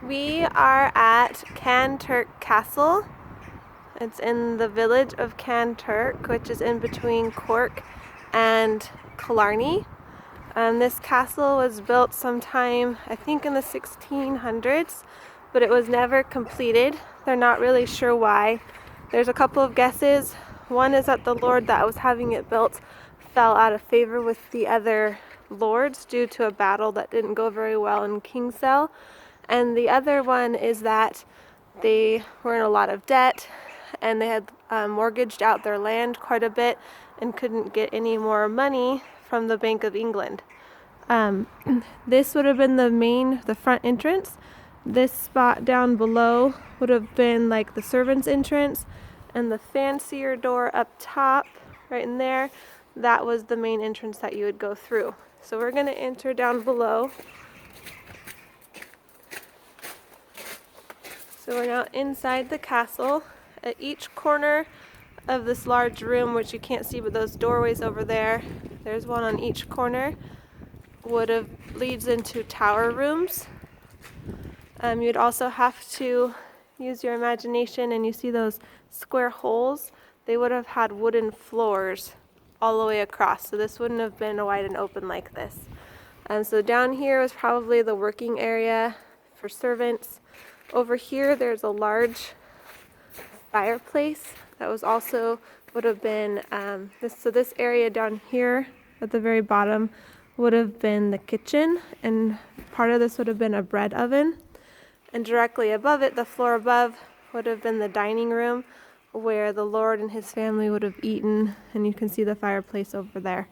We are at Kanturk Castle. It's in the village of Kanturk, which is in between Cork and Killarney. This castle was built sometime, I think in the 1600s, but it was never completed. They're not really sure why. There's a couple of guesses. One is that the lord that was having it built fell out of favor with the other lords due to a battle that didn't go very well in Kinsale. And the other one is that they were in a lot of debt and they had mortgaged out their land quite a bit and couldn't get any more money from the Bank of England. This would have been the front entrance. This spot down below would have been like the servants' entrance, and the fancier door up top, right in there, that was the main entrance that you would go through. So we're going to enter down below. So we're now inside the castle. At each corner of this large room, which you can't see, but those doorways over there, there's one on each corner, leads into tower rooms. You'd also have to use your imagination, and you see those square holes. They would have had wooden floors all the way across, so this wouldn't have been wide and open like this. So down here was probably the working area for servants. Over here there's a large fireplace that was also would have been this area down here at the very bottom would have been the kitchen, and part of this would have been a bread oven, and directly above it, the floor above, would have been the dining room where the lord and his family would have eaten, and you can see the fireplace over there.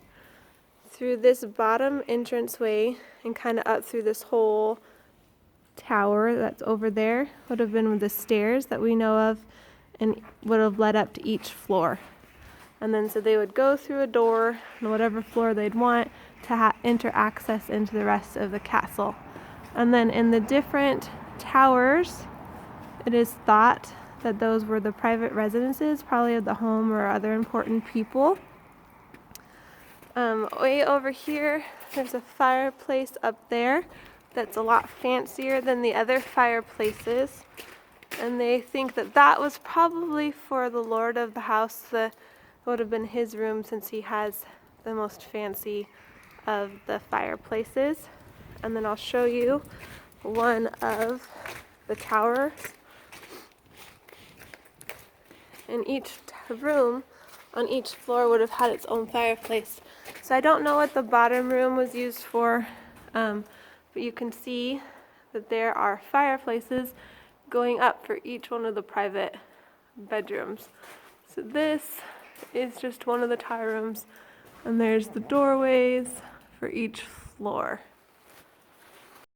Through this bottom entranceway and kind of up through this whole tower that's over there would have been the stairs that we know of, and would have led up to each floor. And then so they would go through a door on whatever floor they'd want to enter access into the rest of the castle. And then in the different towers, it is thought that those were the private residences, probably of the home or other important people. Way over here, there's a fireplace up there that's a lot fancier than the other fireplaces. And they think that that was probably for the lord of the house. That would have been his room, since he has the most fancy of the fireplaces. And then I'll show you one of the towers. And each room on each floor would have had its own fireplace. So I don't know what the bottom room was used for, but you can see that there are fireplaces going up for each one of the private bedrooms. So this is just one of the tower rooms, and there's the doorways for each floor.